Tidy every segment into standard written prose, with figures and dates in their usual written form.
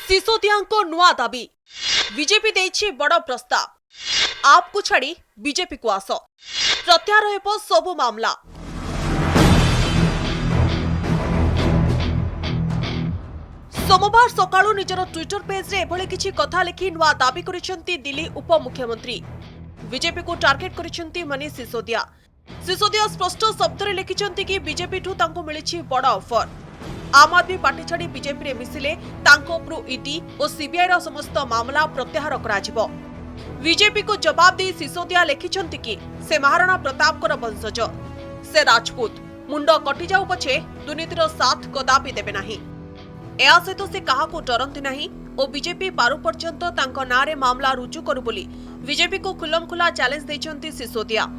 सिसोदिया नुआ दाबी बीजेपी देछि बड़ प्रस्ताव आप को छाड़ी बीजेपी को आस प्रत्याहार हेब सबु मामला। सोमवार सकाळु निजर ट्विटर पेज रे एभली किछि कथा लिखि नुआ दाबी करिसेंती दिल्ली उपमुख्यमंत्री। बीजेपी को टार्गेट करिसेंती मनीष सिसोदिया। सिसोदिया स्पष्ट शब्द रे लिखिसेंती कि बीजेपी ठू तांको मिलिछि बड़ ऑफर। आम आदमी पार्टी छाड़ी बीजेपी रे मिसिले तांको उपरु ईडी और सीबीआई रा समस्त मामला प्रत्याहार कराजिबो। बीजेपी को जवाब दे सिसोदिया लिखिसेंती कि से महाराणा प्रताप कर वंशज, से राजपूत, मुंड कटि जाऊ पछे दुर्नीतिर साथ कदापि देबे नाही। एहा सहित से काहाको डरंती नाही और बीजेपी पारु पर्यंत तांको नारे मामला रुजु करू बोली बीजेपी को खुलमखुला चैलेंज दैछंती सिसोदिया।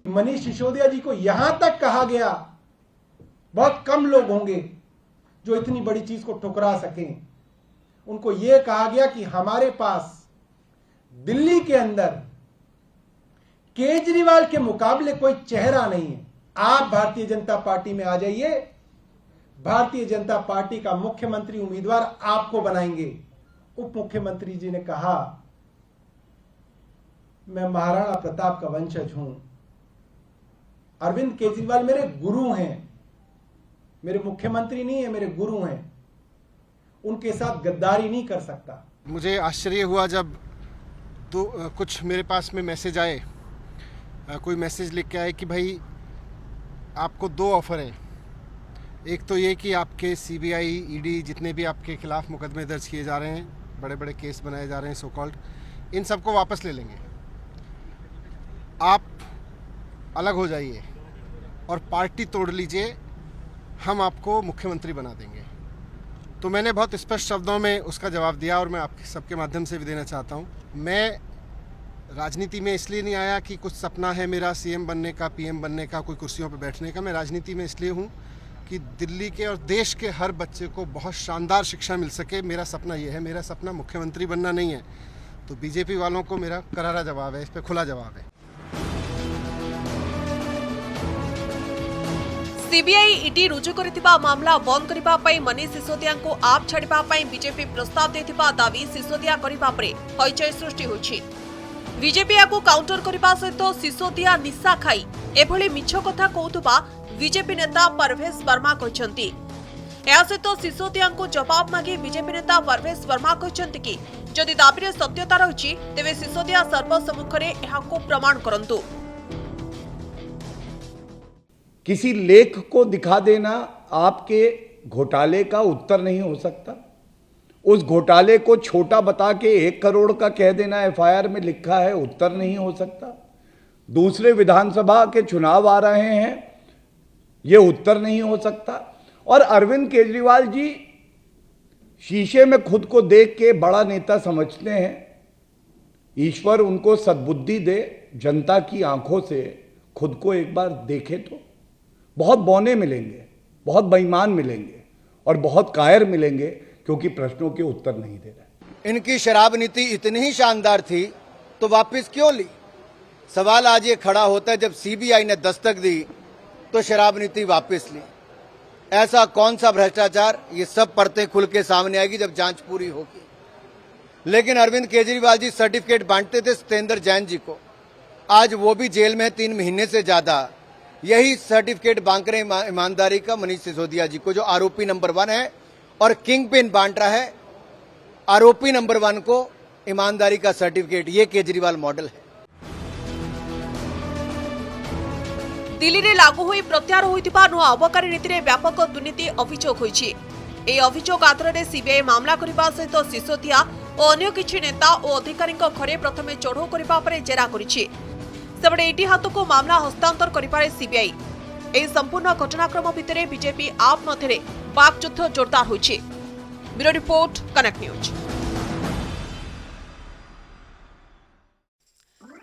मनीष सिसोदिया जी को यहां तक कहा गया, बहुत कम लोग होंगे जो इतनी बड़ी चीज को ठुकरा सकें। उनको यह कहा गया कि हमारे पास दिल्ली के अंदर केजरीवाल के मुकाबले कोई चेहरा नहीं है, आप भारतीय जनता पार्टी में आ जाइए, भारतीय जनता पार्टी का मुख्यमंत्री उम्मीदवार आपको बनाएंगे। उप मुख्यमंत्री जी ने कहा, मैं महाराणा प्रताप का वंशज हूं, अरविंद केजरीवाल मेरे गुरु हैं, मेरे मुख्यमंत्री नहीं है, मेरे गुरु हैं, उनके साथ गद्दारी नहीं कर सकता। मुझे आश्चर्य हुआ जब तो कुछ मेरे पास में मैसेज आए, कोई मैसेज लिख के आए कि भाई आपको दो ऑफर है। एक तो ये कि आपके सीबीआई ईडी जितने भी आपके खिलाफ मुकदमे दर्ज किए जा रहे हैं, बड़े बड़े केस बनाए जा रहे हैं सो कॉल्ड, इन सबको वापस ले लेंगे, आप अलग हो जाइए और पार्टी तोड़ लीजिए, हम आपको मुख्यमंत्री बना देंगे। तो मैंने बहुत स्पष्ट शब्दों में उसका जवाब दिया और मैं आपके सबके माध्यम से भी देना चाहता हूँ। मैं राजनीति में इसलिए नहीं आया कि कुछ सपना है मेरा सीएम बनने का, पीएम बनने का, कोई कुर्सियों पर बैठने का। मैं राजनीति में इसलिए हूँ कि दिल्ली के और देश के हर बच्चे को बहुत शानदार शिक्षा मिल सके। मेरा सपना ये है, मेरा सपना मुख्यमंत्री बनना नहीं है। तो बीजेपी वालों को मेरा करारा जवाब है, इस पर खुला जवाब है। सीबीआई ईडी रुजु करिथिबा मामला बंद करिबा पई मनीष सिसोदिया को आप छाड़िबा पई बीजेपी प्रस्ताव देथिबा दावी सिसोदिया करिबा परे हइचय सृष्टि होछि। बीजेपी याको काउंटर करिबा सहित सिसोदिया निशा खाई एभली मिछ कथा कहउतबा बीजेपी नेता परवेश वर्मा कहछंती। एहा सहित सिसोदिया को जवाब मागी बीजेपी नेता परवेश वर्मा कहछंती कि जदि दाबी रे सत्यता रहिछि तेबे सिसोदिया सर्वसम्मुखरे एहाको प्रमाण करंतु। किसी लेख को दिखा देना आपके घोटाले का उत्तर नहीं हो सकता। उस घोटाले को छोटा बता के 1 करोड़ का कह देना एफआईआर में लिखा है उत्तर नहीं हो सकता। दूसरे विधानसभा के चुनाव आ रहे हैं, ये उत्तर नहीं हो सकता। और अरविंद केजरीवाल जी शीशे में खुद को देख के बड़ा नेता समझते हैं। ईश्वर उनको सद्बुद्धि दे, जनता की आंखों से खुद को एक बार देखे तो बहुत बौने मिलेंगे, बहुत बेईमान मिलेंगे और बहुत कायर मिलेंगे, क्योंकि प्रश्नों के उत्तर नहीं दे रहे। इनकी शराब नीति इतनी ही शानदार थी तो वापस क्यों ली? सवाल आज ये खड़ा होता है, जब सीबीआई ने दस्तक दी तो शराब नीति वापस ली। ऐसा कौन सा भ्रष्टाचार? ये सब परतें खुल के सामने आएगी जब जांच पूरी होगी। लेकिन अरविंद केजरीवाल जी सर्टिफिकेट बांटते थे सत्येंद्र जैन जी को, आज वो भी जेल में 3 महीने से ज्यादा। यही सर्टिफिकेट बांट रहे ईमानदारी का मनीष सिसोदिया जी को, जो आरोपी नंबर 1 है और किंग पिन बांट रहा है आरोपी नंबर 1 को ईमानदारी का सर्टिफिकेट। ये केजरीवाल मॉडल है। दिल्ली रे लागू होई प्रत्याहार होइतिबा नुआ अबकारी नीति रे व्यापक दुर्नीति अभियोग होइछि। ए अभियोग आधार रे सीबीआई मामला करिबा सहित सिसोदिया और अन्य किछि नेता और अधिकारी घरे प्रथमे चढ़ऊ करिबा परे जेरा करिछि। सेबडे ईडी हाथ को मामला हस्तांतर करिपारे सीबीआई। ए संपूर्ण घटनाक्रम भितरे बीजेपी आप मध्यरे वाकयुद्ध जोरदार होइछि। Bureau report, connect news.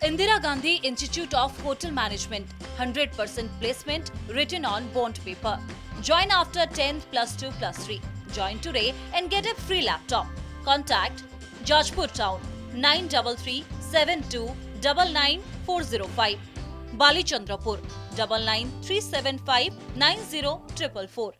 Indira Gandhi Institute of Hotel Management, 100% placement written on bond paper. Join after 10th +2 +3. Join today and get a free laptop. Contact Jajpur Town 933 72 99405, Bali Chandrapur 99 375 90 444.